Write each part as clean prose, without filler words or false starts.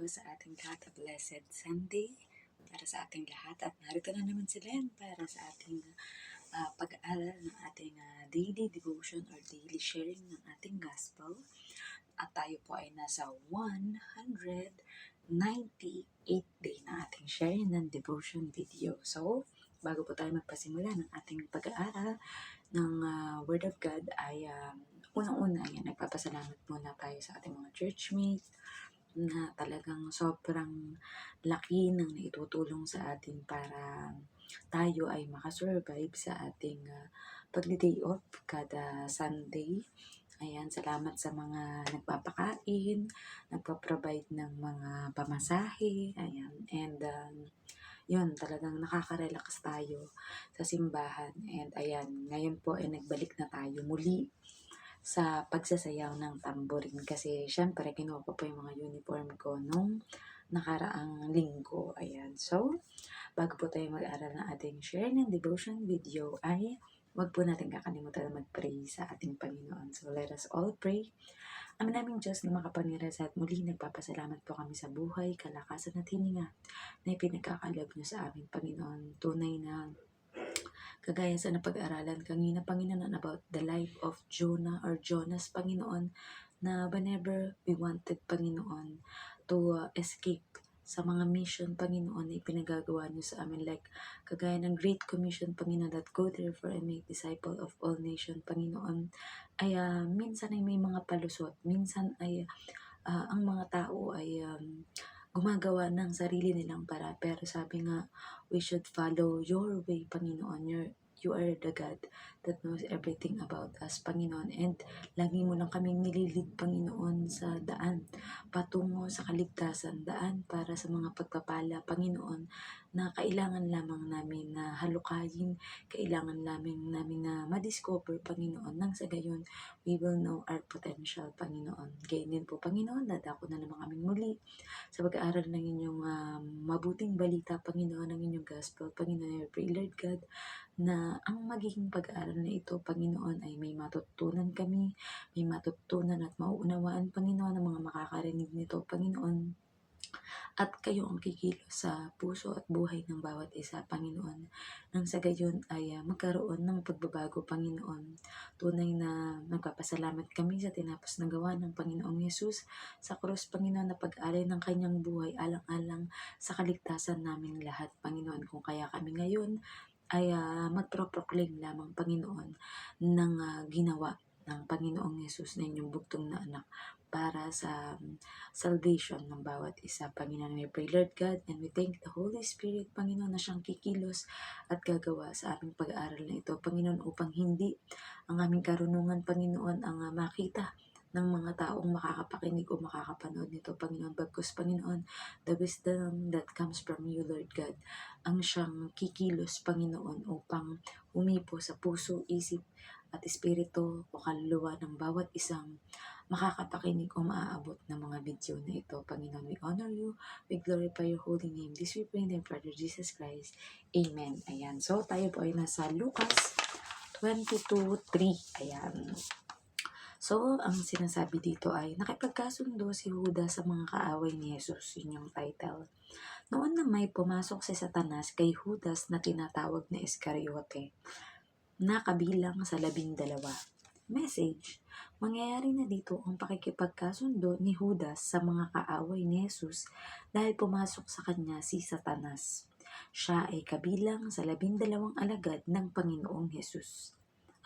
sa ating God-blessed Sunday para sa ating lahat at narito na naman si Len para sa ating pag-aaral ng ating daily devotion or daily sharing ng ating gospel. At tayo po ay nasa 198th day na ating sharing ng devotion video. So, bago po tayo magpasimula ng ating pag-aaral ng Word of God ay unang-una ay nagpapasalamat muna tayo sa ating mga churchmates na talagang sobrang laki ng naitutulong sa atin para tayo ay makasurvive sa ating pag-day off kada Sunday. Ayan, salamat sa mga nagpapakain, nagpa-provide ng mga pamasahe, ayan, and yun, talagang nakaka-relax tayo sa simbahan. And ayan, ngayon po ay nagbalik na tayo muli sa pagsasayaw ng tamborin kasi syempre kinuha ko po yung mga uniform ko nung nakaraang linggo. Ayan. So, bago po tayo mag-aral ng ating share ng devotion video ay wag po natin kakalimutan na mag-pray sa ating Panginoon. So, let us all pray. Ama naming Diyos na makapangyarihan sa at muli nagpapasalamat po kami sa buhay, kalakasan at hininga na ipinagkakaloob niyo sa aming Panginoon. Tunay na kagaya sa napag-aralan kanina, Panginoon, about the life of Jonah or Jonas, Panginoon, na whenever we wanted, Panginoon, to escape sa mga mission, Panginoon, na ipinagagawa niyo sa amin. Like, kagaya ng Great Commission, Panginoon, that go therefore and make disciple of all nations, Panginoon, ay minsan ay may mga palusot. Minsan ay ang mga tao ay gumagawa ng sarili nilang para. Pero sabi nga, we should follow your way, Panginoon. You are the God that knows everything about us, Panginoon. And lagi mo lang kaming nililid, Panginoon, sa daan patungo sa kaligtasan, daan para sa mga pagpapala, Panginoon, na kailangan lamang namin na halukayin, kailangan namin na madiscover, Panginoon, nang sa gayon, we will know our potential, Panginoon. Gayon din po, Panginoon, dadako na naman kami muli sa pag-aaral ng inyong mabuting balita, Panginoon, ng inyong gospel, Panginoon. I pray, Lord God, na ang magiging pag-aaral na ito, Panginoon, ay may matutunan kami, may matutunan at mauunawaan, Panginoon, ng mga makakarinig nito, Panginoon. At kayo ang kikilos sa puso at buhay ng bawat isa, Panginoon. Nang sa gayon ay magkaroon ng pagbabago, Panginoon. Tunay na nagpapasalamat kami sa tinapos na gawa ng Panginoong Yesus sa krus, Panginoon, na pag-alay ng kanyang buhay alang-alang sa kaligtasan naming lahat, Panginoon. Kung kaya kami ngayon ay magpro-proclaim lamang, Panginoon, ng ginawa ng Panginoong Yesus na inyong bugtong na anak para sa salvation ng bawat isa, Panginoon. We pray, Lord God, and we thank the Holy Spirit, Panginoon, na siyang kikilos at gagawa sa aming pag-aaral na ito, Panginoon, upang hindi ang aming karunungan, Panginoon, ang makita ng mga taong makakapakinig o makakapanood nito, Panginoon. Bagkus, Panginoon, the wisdom that comes from you, Lord God, ang siyang kikilos, Panginoon, upang humipo sa puso, isip, at espiritu o kaluluwa ng bawat isang makakapakinig o maaabot ng mga video na ito, Panginoon. We honor you, we glorify your holy name. This we pray in the name of Father Jesus Christ. Amen. Ayan. So, tayo po ay nasa Lucas 22:3. Ayan. So, ang sinasabi dito ay, nakipagkasundo si Judas sa mga kaaway ni Jesus. Yun yung title. Noon na may pumasok si Satanas kay Judas na tinatawag na Iscariote, na kabilang sa 12. Message: mangyayari na dito ang pakikipagkasundo ni Judas sa mga kaaway ni Jesus dahil pumasok sa kanya si Satanas. Siya ay kabilang sa 12 alagad ng Panginoong Jesus.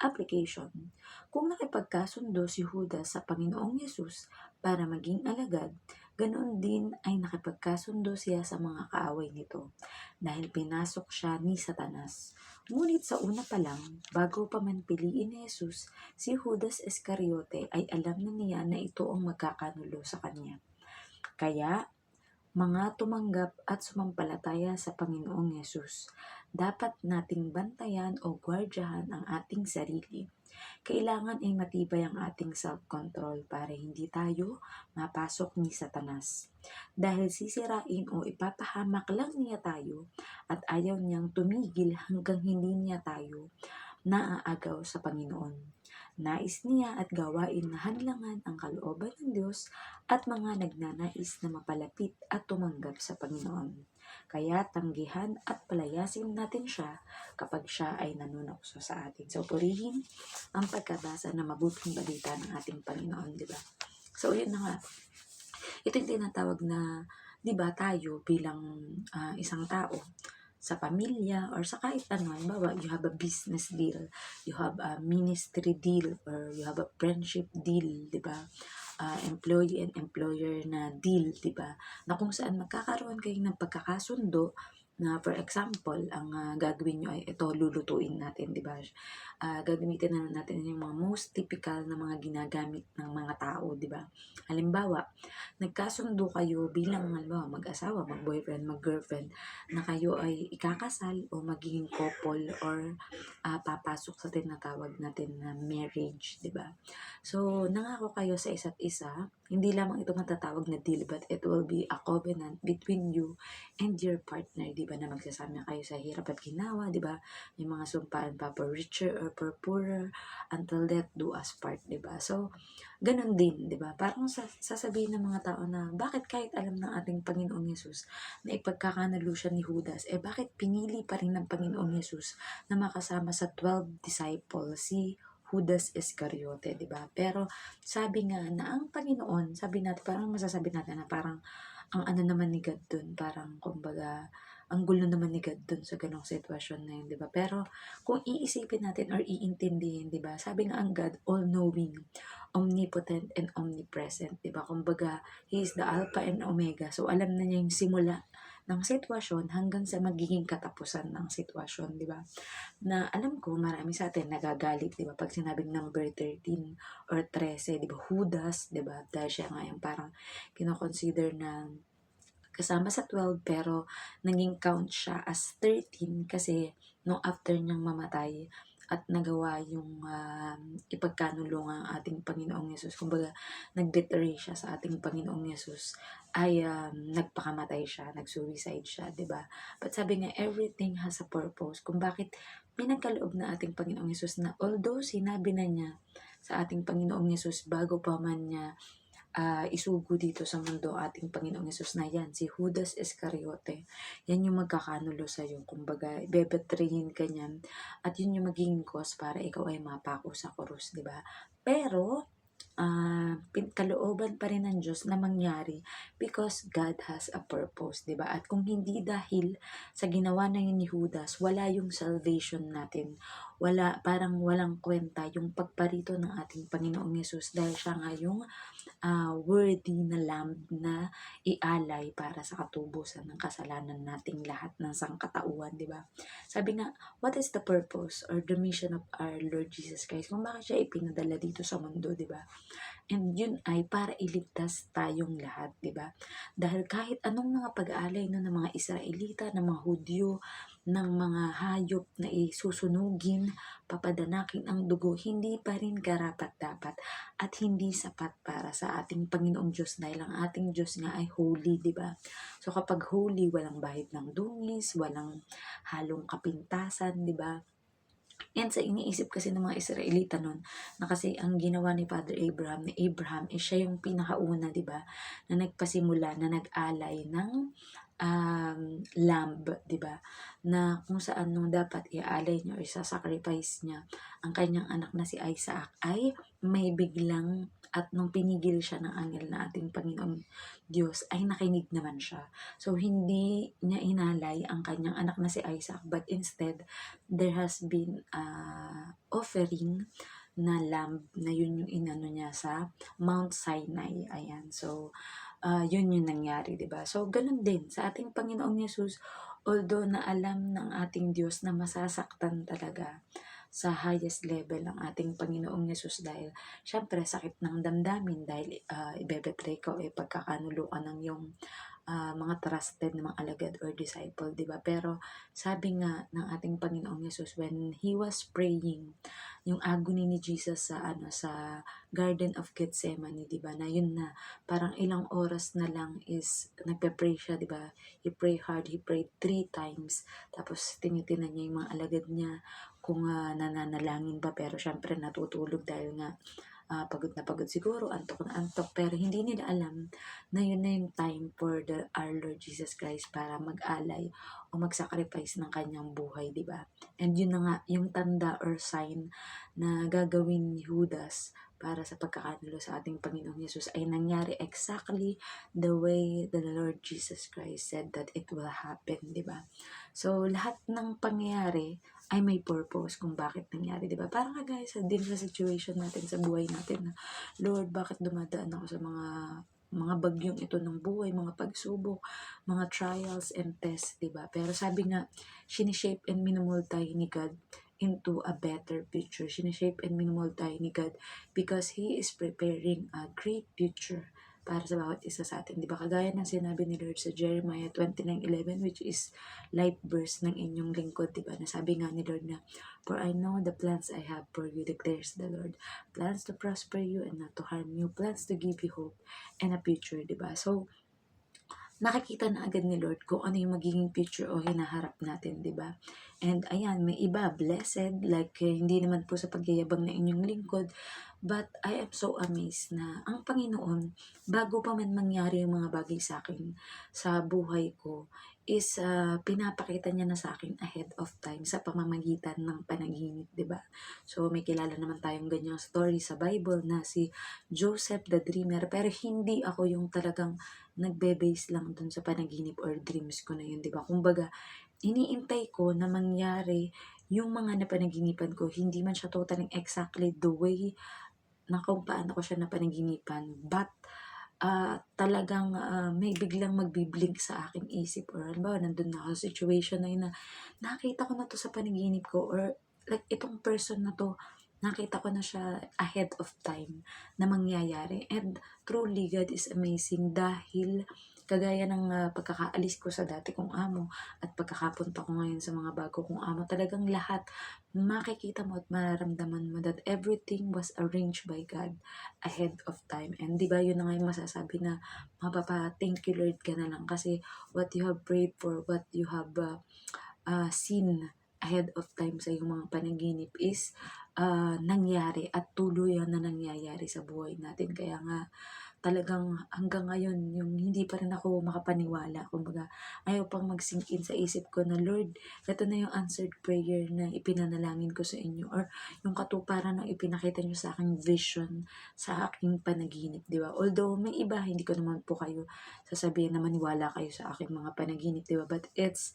Application: kung nakipagkasundo si Judas sa Panginoong Yesus para maging alagad, ganoon din ay nakipagkasundo siya sa mga kaaway nito dahil pinasok siya ni Satanas. Ngunit sa una pa lang, bago pa man piliin ni Jesus, si Judas Iscariote ay alam na niya na ito ang magkakanulo sa kanya. Kaya, mga tumanggap at sumampalataya sa Panginoong Yesus, dapat nating bantayan o gwardyahan ang ating sarili. Kailangan ay matibay ang ating self-control para hindi tayo mapasok ni Satanas. Dahil sisirain o ipapahamak lang niya tayo at ayaw niyang tumigil hanggang hindi niya tayo naaagaw sa Panginoon. Nais niya at gawain na hadlangan ang kalooban ng Diyos at mga nagnanais na mapalapit at tumanggap sa Panginoon. Kaya tanggihan at palayasin natin siya kapag siya ay nanunokso sa atin. So, purihin ang pagkabasa ng mabuting balita ng ating Panginoon, di ba? So, yun na nga. Ito yung tinatawag na, di ba, tayo bilang isang tao, sa pamilya or sa kahit ano, halimbawa, you have a business deal, you have a ministry deal, or you have a friendship deal, di ba? Employee and employer na deal, di ba? Na kung saan magkakaroon kayo ng pagkakasundo na for example, ang gagawin nyo ay ito, lulutuin natin, di ba? Gagamitin na natin yung mga most typical na mga ginagamit ng mga tao, di ba? Halimbawa, nagkasundo kayo bilang halimbawa, mag-asawa, mag-boyfriend, mag-girlfriend, na kayo ay ikakasal o magiging couple or papasok sa tinatawag natin na marriage, di ba? So, nangako kayo sa isa't isa, hindi lamang ito matatawag na deal, but it will be a covenant between you and your partner, di ba, na magsasama kayo sa hirap at ginawa, di ba? May mga sumpaan pa, for richer or for poorer, until death do us part, di ba? So, ganun din, di ba? Parang sasabihin ng mga tao na, bakit kahit alam ng ating Panginoong Yesus na ipagkakanalo siya ni Judas, bakit pinili pa rin ng Panginoong Yesus na makasama sa 12 disciples si Judas Iscariote, di ba? Pero sabi nga na ang Panginoon, sabi natin, parang masasabi natin na parang ang ano naman ni God dun, parang kumbaga, ang gulo naman ni God dun sa ganong sitwasyon na yun, di ba? Pero kung iisipin natin or iintindihin, di ba? Sabi nga ang God, all-knowing, omnipotent, and omnipresent, di ba? Kumbaga, He is the Alpha and Omega. So, alam na niya yung simula ng sitwasyon hanggang sa magiging katapusan ng sitwasyon, di ba? Na alam ko, marami sa atin nagagalit, di ba? Pag sinabing number 13 or 13, di ba? Judas, di ba? Dahil siya nga yung parang kinoconsider na kasama sa 12 pero naging count siya as 13 kasi no after niyang mamatay at nagawa yung ipagkanulungan ang ating Panginoong Yesus. Kumbaga, nag-betray siya sa ating Panginoong Yesus ay nagpakamatay siya, nag-suicide siya, di ba? But sabi nga, everything has a purpose. Kung bakit pinagkaloob na ating Panginoong Yesus na although sinabi na niya sa ating Panginoong Yesus bago pa man niya isugo dito sa mundo ating Panginoong Yesus na yan, si Judas Iscariote, yan yung magkakanulo sa'yo. Kumbaga, bebetrayin ka niyan at yun yung magiging cause para ikaw ay mapako sa krus, di ba? Pero, kalooban pa rin ng Diyos na mangyari because God has a purpose, di ba? At kung hindi dahil sa ginawa na yun ni Judas, wala yung salvation natin. Wala, parang walang kwenta yung pagparito ng ating Panginoong Yesus dahil siya nga yung worthy na lamb na ialay para sa katubusan ng kasalanan nating lahat ng sangkatauhan, di ba? Sabi nga, what is the purpose or the mission of our Lord Jesus Christ? Kung bakit siya ipinadala dito sa mundo, di ba? And yun ay para iligtas tayong lahat, di ba? Dahil kahit anong mga pag-aalay no, ng mga Israelita, ng mga Hudyo, ng mga hayop na isusunugin, papadanakin ang dugo, hindi pa rin karapat-dapat at hindi sapat para sa ating Panginoong Diyos dahil ang ating Diyos nga ay holy, di ba? So kapag holy, walang bahid ng dungis, walang halong kapintasan, di ba? And sa iniisip kasi ng mga Israelita nun, na kasi ang ginawa ni Father Abraham, siya yung pinakauna, di ba, na nagpasimula, na nag-alay ng lamb, di ba, na kung saan nung dapat iaalay niya or isa-sacrifice niya ang kanyang anak na si Isaac ay may biglang at nung pinigil siya ng angel na ating Panginoong Diyos ay nakinig naman siya. So hindi niya inalay ang kanyang anak na si Isaac but instead there has been offering na lamb na yun yung inano niya sa Mount Sinai. Ayan. So, yun yung nangyari, di ba? So, ganun din sa ating Panginoong Yesus, although na alam ng ating Diyos na masasaktan talaga sa highest level ang ating Panginoong Yesus dahil syempre sakit ng damdamin dahil ibebetray ka o pagkakanulo ka ng yung mga trusted na mga alagad or disciple, di ba? Pero sabi nga ng ating Panginoong Yesus, when He was praying, yung agony ni Jesus sa Garden of Gethsemane, di ba? Na yun na, parang ilang oras na lang is nagpe-pray siya, di ba? He prayed hard, he prayed 3 times. Tapos tinitinan niya yung mga alagad niya kung nananalangin ba, pero syempre natutulog dahil nga pagod na pagod siguro, antok na antok, pero hindi nila alam na yun na yung time for our Lord Jesus Christ para mag-alay o mag-sacrifice ng kanyang buhay, di ba? And yun na nga, yung tanda or sign na gagawin ni Judas para sa pagkakanulo sa ating Panginoong Yesus ay nangyari exactly the way the Lord Jesus Christ said that it will happen, di ba? So, lahat ng pangyayari ay may purpose kung bakit nangyari, di ba? Parang kagaya sa situation natin, sa buhay natin na, Lord, bakit dumadaan ako sa mga bagyong ito ng buhay, mga pagsubok, mga trials and tests, di ba? Pero sabi nga, sinishape and minmold tayo ni God into a better future. Sinishape and minmold tayo ni God because He is preparing a great future para sa bawat isa sa atin. Di ba? Kagaya ng sinabi ni Lord sa Jeremiah 29:11, which is life verse ng inyong lingkod, di ba? Nasabi nga ni Lord na, for I know the plans I have for you, declares the Lord. Plans to prosper you and not to harm you. Plans to give you hope and a future, di ba? So, nakikita na agad ni Lord kung ano yung magiging future o hinaharap natin, di ba? And ayan, may iba, blessed, like hindi naman po sa pagyayabang na inyong lingkod, but I am so amazed na ang Panginoon, bago pa man mangyari yung mga bagay sa akin, sa buhay ko, is pinapakita niya na sa akin ahead of time sa pamamagitan ng panaginip, di ba? So, may kilala naman tayong ganyang story sa Bible na si Joseph the Dreamer, pero hindi ako yung talagang nagbe-base lang dun sa panaginip or dreams ko na yun, di ba? Kumbaga, iniintay ko na mangyari yung mga napanaginipan ko, hindi man siya totally exactly the way na kung paano ko siya napanaginipan, but talagang may biglang magbiblink sa aking isip, or halimbawa, nandun na ako sa situation na yun na nakita ko na to sa panaginip ko, or like itong person na to, nakita ko na siya ahead of time na mangyayari. And truly, God is amazing dahil kagaya ng pagkakaalis ko sa dati kong amo at pagkakapunta ko ngayon sa mga bago kong amo, talagang lahat makikita mo at mararamdaman mo that everything was arranged by God ahead of time. And di ba yun na nga yung masasabi na, mapapa thank you Lord ka na lang kasi what you have prayed for, what you have seen ahead of time sa iyong mga panaginip is nangyari at tuluyan na nangyayari sa buhay natin. Kaya nga talagang hanggang ngayon yung hindi pa rin ako makapaniwala. Kumbaga, ayaw pang mag-sink in sa isip ko na, Lord, ito na yung answered prayer na ipinanalangin ko sa inyo, or yung katuparan ng ipinakita nyo sa aking vision sa aking panaginip, di ba? Although may iba, hindi ko naman po kayo sasabihin na maniwala kayo sa aking mga panaginip, di ba? But it's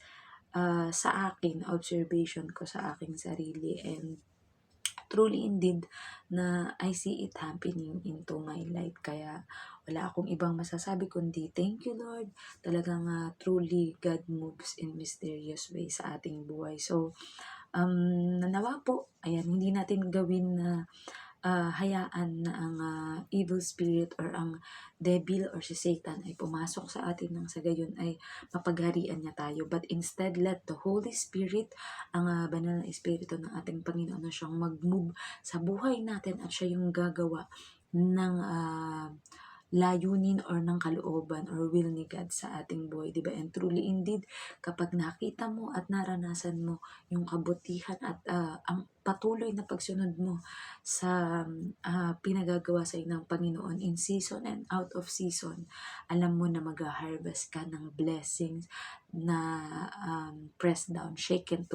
sa akin, observation ko sa aking sarili, and truly indeed na I see it happening into my life. Kaya wala akong ibang masasabi kundi thank you Lord. Talagang truly God moves in mysterious ways sa ating buhay. So, nanawa po, ayan, hindi natin gawin na hayaan na ang evil spirit or ang devil or si Satan ay pumasok sa atin nang sa gayon ay mapagharian niya tayo. But instead, let the Holy Spirit, ang banal na espiritu ng ating Panginoon, na siyang mag-move sa buhay natin at siya yung gagawa ng layunin or ng kalooban or will ni God sa ating buhay, diba? And truly indeed, kapag nakita mo at naranasan mo yung kabutihan at ang patuloy na pagsunod mo sa pinagagawa sa ng Panginoon in season and out of season, alam mo na mag-harvest ka ng blessings na pressed down, shaken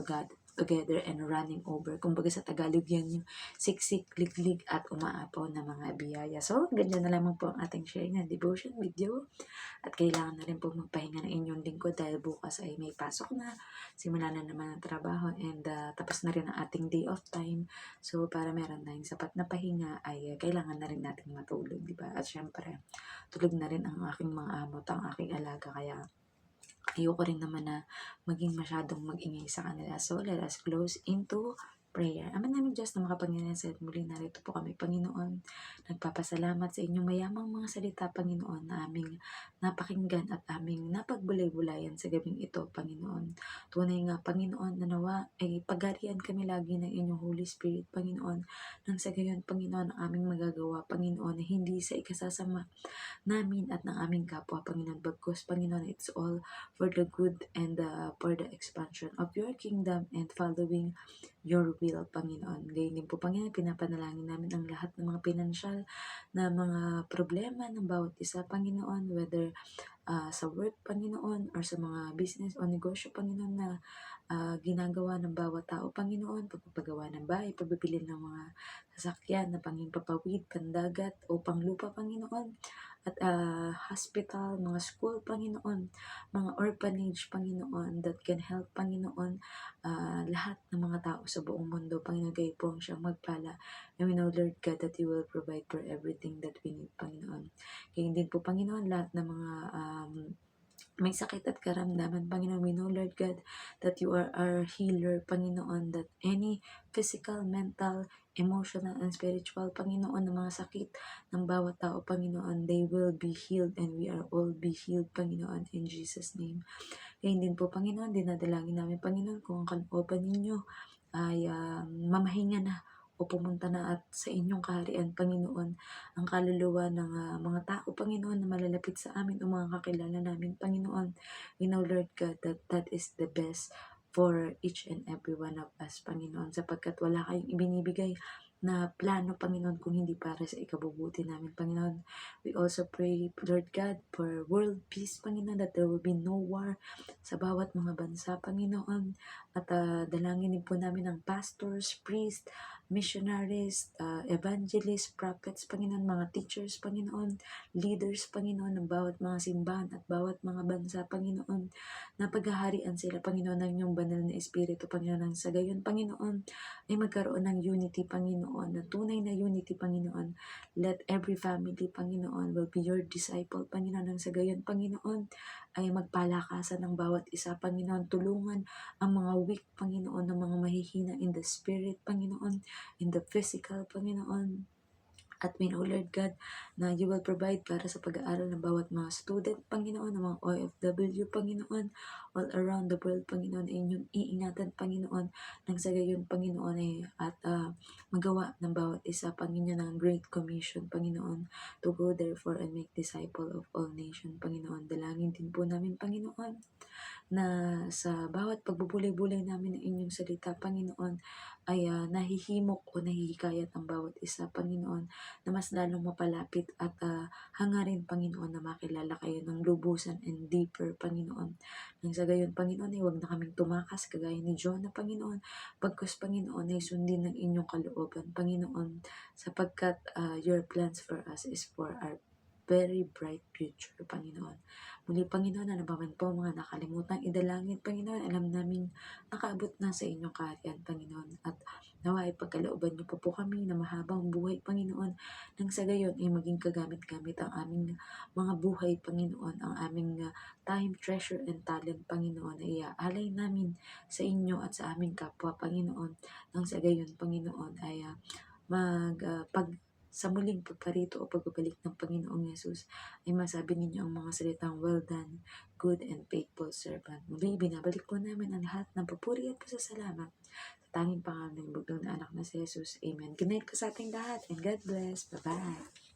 together and running over. Kumbaga sa Tagalog yan yung siksik, liglig at umaapaw na mga biyaya. So, ganyan na lamang po ang ating sharing ng devotion video. At kailangan na rin po magpahinga ng inyong lingkod dahil bukas ay may pasok na, simula na naman ang trabaho, and tapos na rin ang ating day off time. So, para meron tayong sapat na pahinga ay kailangan na rin natin matulog, di ba? At syempre, tulog na rin ang aking mga amot, ang aking alaga, kaya ayoko rin naman na maging masyadong mag-ingay sa kanila. So, let us close into prayer. Ama namin Diyos na makapangyarihan sa muli narito po kami, Panginoon. Nagpapasalamat sa inyong mayamang mga salita, Panginoon, na aming napakinggan at aming napagbulay-bulayan sa gabing ito, Panginoon. Tunay nga, Panginoon, na nawa ay pagharian kami lagi ng inyong Holy Spirit, Panginoon. Nang sa gayon, Panginoon, ang aming magagawa, Panginoon, na hindi sa ikasasama namin at ng aming kapwa, Panginoon. Bagkus, Panginoon, it's all for the good and for the expansion of your kingdom and following your will, Panginoon. Gayon din po, Panginoon, pinapanalangin namin ang lahat ng mga pinansyal na mga problema ng bawat isa, Panginoon, whether sa work, Panginoon, or sa mga business o negosyo, Panginoon, na ginagawa ng bawat tao, Panginoon, pagpapagawa ng bahay, pagbibili ng mga sasakyan na panghimpapawid, pandagat o panglupa, Panginoon, at hospital, mga school, Panginoon, mga orphanage, Panginoon, that can help, Panginoon, lahat ng mga tao sa buong mundo, Panginoon, kayo po ang siyang magpala. And we know, Lord God, that you will provide for everything that we need, Panginoon. Kaya din po, Panginoon, lahat ng mga may sakit at karamdaman, Panginoon, we know, Lord God, that you are our healer, Panginoon, that any physical, mental, emotional, and spiritual, Panginoon, ng mga sakit ng bawat tao, Panginoon, they will be healed and we are all be healed, Panginoon, in Jesus' name. Kaya din po, Panginoon, dinadalangin namin, Panginoon, kung ang kalooban ninyo ay mamahinga na o pumunta na at sa inyong kaharian, Panginoon, ang kaluluwa ng mga tao, Panginoon, na malalapit sa amin o mga kakilala namin, Panginoon. We know, Lord God, that that is the best for each and every one of us, Panginoon, sapagkat wala kayong ibinibigay na plano, Panginoon, kung hindi para sa ikabubuti namin, Panginoon. We also pray, Lord God, for world peace, Panginoon, that there will be no war sa bawat mga bansa, Panginoon. At dalangin din po namin ang pastors, priests, missionaries, evangelists, prophets, Panginoon, mga teachers, Panginoon, leaders, Panginoon, ng bawat mga simbahan at bawat mga bansa, Panginoon, na paghaharian sila, Panginoon, ng inyong banal na Espiritu, Panginoon, nang sa gayon, Panginoon, ay magkaroon ng unity, Panginoon, na tunay na unity, Panginoon. Let every family, Panginoon, will be your disciple, Panginoon, nang sa gayon, Panginoon, ay magpalakasan ng bawat isa, Panginoon, tulungan ang mga weak, Panginoon, ng mga mahihina in the spirit, Panginoon, in the physical, Panginoon. At we know, Lord God, na you will provide para sa pag-aaral ng bawat mga student, Panginoon, ng mga OFW, Panginoon, all around the world, Panginoon, ay inyong iingatan, Panginoon, nang sa gayon, Panginoon, ay at magawa ng bawat isa, Panginoon, ng Great Commission, Panginoon, to go therefore and make disciple of all nations, Panginoon. Dalangin din po namin, Panginoon, na sa bawat pagbubulay-bulay namin ng inyong salita, Panginoon, ay nahihimok o nahihikayat ang bawat isa, Panginoon, na mas lalong mapalapit at hangarin, Panginoon, na makilala kayo ng lubusan and deeper, Panginoon. Nang sa gayon, Panginoon, ay huwag na kaming tumakas kagaya ni Jonah, Panginoon, pagkus, Panginoon, ay sundin ng inyong kalooban, Panginoon, sapagkat your plans for us is for our very bright future, Panginoon. Muli, Panginoon, ano ba man po mga nakalimutang idalangin, Panginoon, alam namin nakaabot na sa inyong kaharian, Panginoon. At nawa ay pagkalooban niyo po kami na mahabang buhay, Panginoon. Nang sa gayon ay maging kagamit-gamit ang aming mga buhay, Panginoon, ang aming time, treasure, and talent, Panginoon, ay iaalay namin sa inyo at sa aming kapwa, Panginoon. Nang sa gayon, Panginoon, ay sa muling pagparito o pagbabalik ng Panginoong Yesus ay masabi ninyo ang mga salitang, well done, good and faithful servant. Muli, binabalik po namin ang lahat ng papuri at pasasalamat sa tanging pangalan ng bugtong na anak na si Jesus. Amen. Good night po sa ating lahat and God bless. Bye-bye.